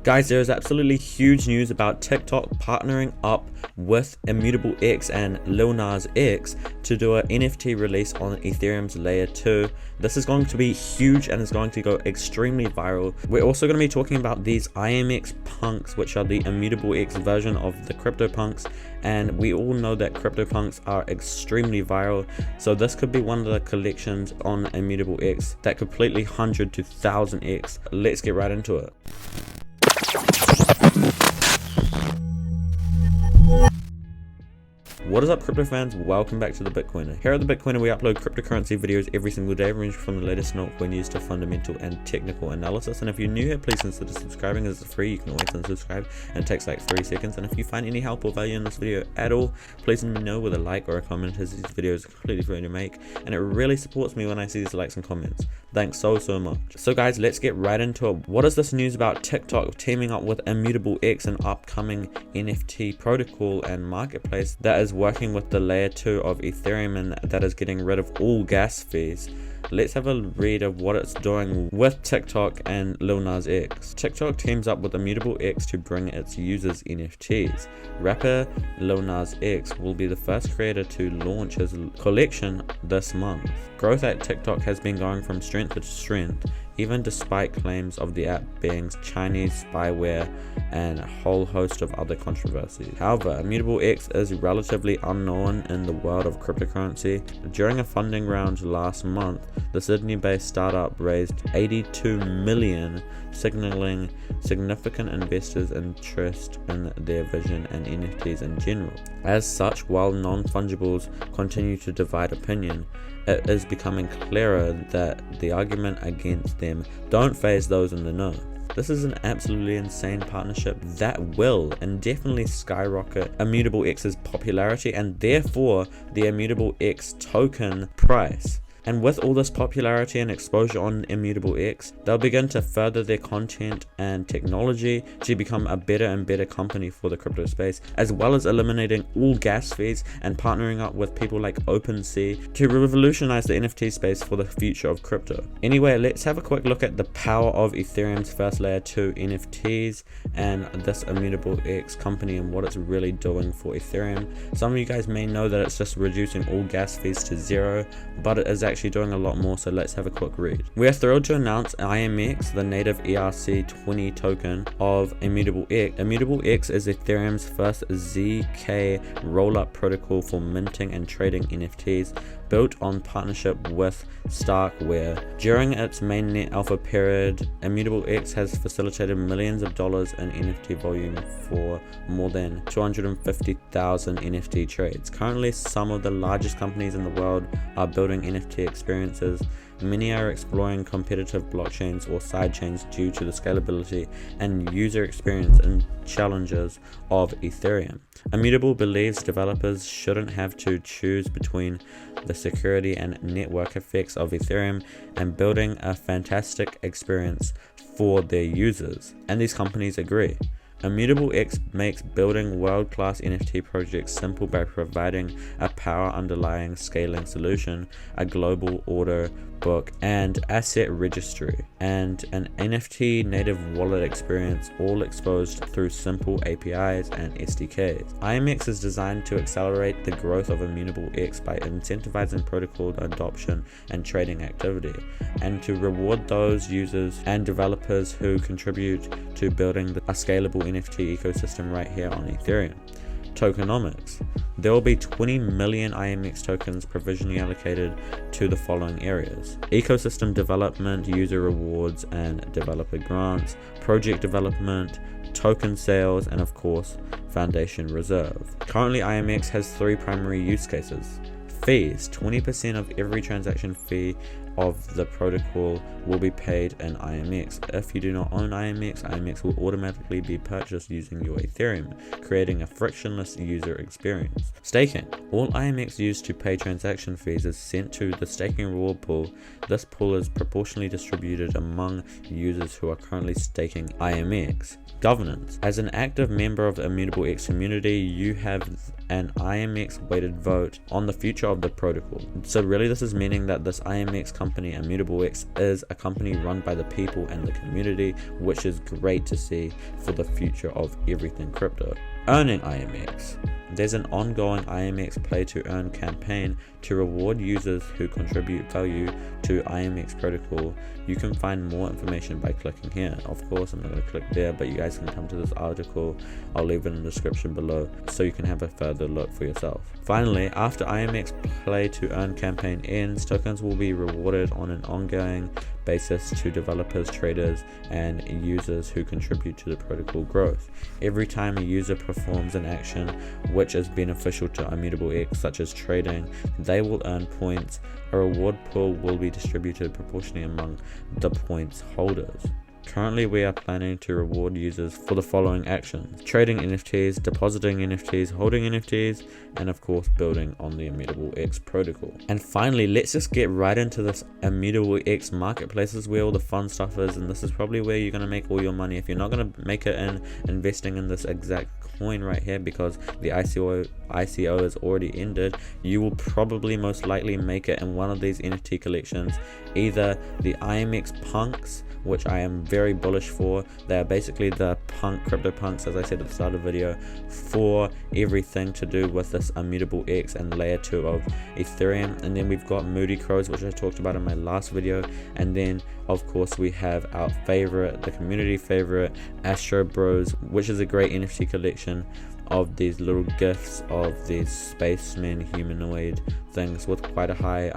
Guys, there is absolutely huge news about TikTok partnering up with Immutable X and Lil Nas X to do an NFT release on Ethereum's layer 2. This is going to be huge and is going to go extremely viral. We're also going to be talking about these IMX punks, which are the Immutable X version of the CryptoPunks, and we all know that CryptoPunks are extremely viral, so this could be one of the collections on Immutable X that completely 100 to 1000x. Let's get right into it. What is up, crypto fans? Welcome back to the Bitcoiner. Here at the Bitcoiner, we upload cryptocurrency videos every single day, ranging from the latest altcoin news to fundamental and technical analysis. And if you're new here, please consider subscribing, as it's free. You can always unsubscribe and it takes like 3 seconds. And if you find any help or value in this video at all, please let me know with a like or a comment, as these videos are completely free to make, and it really supports me when I see these likes and comments. Thanks so much. So guys, let's get right into it. What is this news about TikTok teaming up with Immutable X, an upcoming NFT protocol and marketplace that is working with the layer 2 of Ethereum and that is getting rid of all gas fees? Let's have a read of what it's doing with TikTok and Lil Nas X. TikTok teams up with Immutable X to bring its users NFTs. Rapper Lil Nas X will be the first creator to launch his collection this month. Growth at TikTok has been going from strength to strength, even despite claims of the app being Chinese spyware and a whole host of other controversies. However, Immutable X is relatively unknown in the world of cryptocurrency. During a funding round last month, the Sydney-based startup raised $82 million, signaling significant investors' interest in their vision and NFTs in general. As such, while non-fungibles continue to divide opinion, it is becoming clearer that the argument against them don't faze those in the know. This is an absolutely insane partnership that will indefinitely skyrocket Immutable X's popularity and therefore the Immutable X token price. And with all this popularity and exposure on Immutable X, they'll begin to further their content and technology to become a better and better company for the crypto space, as well as eliminating all gas fees and partnering up with people like OpenSea to revolutionize the NFT space for the future of crypto. Anyway, let's have a quick look at the power of Ethereum's first layer 2 NFTs and this Immutable X company and what it's really doing for Ethereum. Some of you guys may know that it's just reducing all gas fees to 0, but it is actually doing a lot more, so let's have a quick read. We are thrilled to announce IMX, the native ERC20 token of Immutable X. Immutable X is Ethereum's first ZK rollup protocol for minting and trading NFTs, built on partnership with Starkware. During its mainnet alpha period, Immutable X has facilitated millions of dollars in NFT volume for more than 250,000 NFT trades. Currently, some of the largest companies in the world are building NFT experiences. Many are exploring competitive blockchains or sidechains due to the scalability and user experience and challenges of Ethereum. Immutable believes developers shouldn't have to choose between the security and network effects of Ethereum and building a fantastic experience for their users, and these companies agree. Immutable X makes building world-class NFT projects simple by providing a power underlying scaling solution, a global order book and asset registry, and an NFT native wallet experience, all exposed through simple APIs and SDKs. IMX is designed to accelerate the growth of Immutable X by incentivizing protocol adoption and trading activity, and to reward those users and developers who contribute to building a scalable NFT ecosystem right here on Ethereum. Tokenomics. There will be 20 million IMX tokens provisionally allocated to the following areas: ecosystem development, user rewards and developer grants, project development, token sales, and of course, foundation reserve. Currently, IMX has 3 primary use cases. Fees. 20% of every transaction fee of the protocol will be paid in IMX. If you do not own IMX, IMX will automatically be purchased using your Ethereum, creating a frictionless user experience. Staking. All IMX used to pay transaction fees is sent to the staking reward pool. This pool is proportionally distributed among users who are currently staking IMX. Governance. As an active member of the Immutable X community, you have an IMX weighted vote on the future of the protocol. So really this is meaning that this IMX company, Immutable X, is a company run by the people and the community, which is great to see for the future of everything crypto. Earning IMX. There's an ongoing IMX play to earn campaign to reward users who contribute value to IMX protocol. You can find more information by clicking here. Of course, I'm not going to click there, but you guys can come to this article. I'll leave it in the description below so you can have a further look for yourself. Finally, after IMX play to earn campaign ends, tokens will be rewarded on an ongoing basis to developers, traders, and users who contribute to the protocol growth. Every time a user performs an action which is beneficial to Immutable X, such as trading, they will earn points. A reward pool will be distributed proportionally among the points holders. Currently, we are planning to reward users for the following actions: trading NFTs, depositing NFTs, holding NFTs, and of course building on the Immutable X protocol. And finally, let's just get right into this Immutable X marketplace. This is where all the fun stuff is, and this is probably where you're going to make all your money. If you're not going to make it in investing in this exact coin right here, because the ICO is already ended, you will probably most likely make it in one of these NFT collections, either the IMX punks, which I am very bullish for. They are basically the crypto punks, as I said at the start of the video, for everything to do with this Immutable X and layer 2 of Ethereum. And then we've got Moody crows, which I talked about in my last video, and then of course we have our favorite, the community favorite, Astro bros, which is a great NFT collection of these little gifts of these spacemen humanoid things with quite a high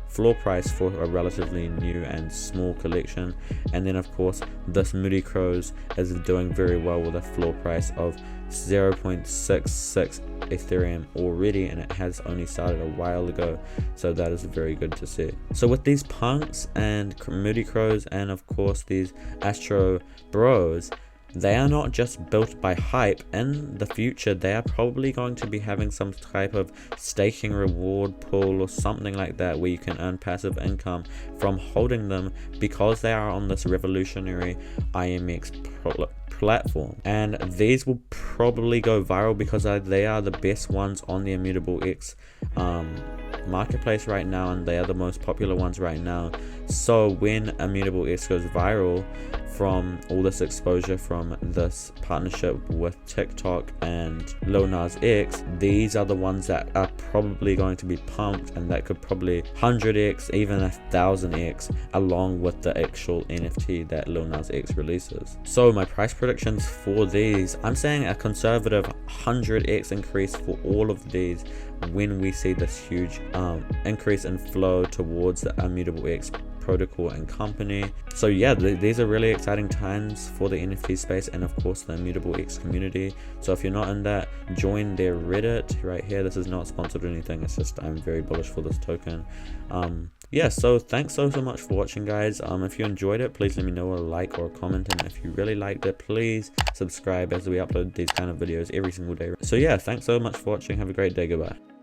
floor price for a relatively new and small collection. And then of course this Moody crows is doing very well with a floor price of 0.66 Ethereum already, and it has only started a while ago, so that is very good to see. So with these punks and Moody crows and of course these Astro bros, they are not just built by hype. In the future, they are probably going to be having some type of staking reward pool or something like that, where you can earn passive income from holding them, because they are on this revolutionary IMX platform. And these will probably go viral because they are the best ones on the Immutable X marketplace right now, and they are the most popular ones right now. So when Immutable X goes viral from all this exposure from this partnership with TikTok and Lil Nas X, these are the ones that are probably going to be pumped, and that could probably 100x, even 1000x, along with the actual NFT that Lil Nas X releases. So my price predictions for these, I'm saying a conservative 100x increase for all of these when we see this huge increase in flow towards the Immutable X protocol and company. So yeah, these are really exciting times for the NFT space and of course the Immutable X community. So if you're not in that, join their Reddit right here. This is not sponsored or anything, it's just I'm very bullish for this token. Yeah, so thanks so much for watching, guys. If you enjoyed it, please let me know, a like or a comment, and if you really liked it, please subscribe, as we upload these kind of videos every single day. So yeah, thanks so much for watching. Have a great day. Goodbye.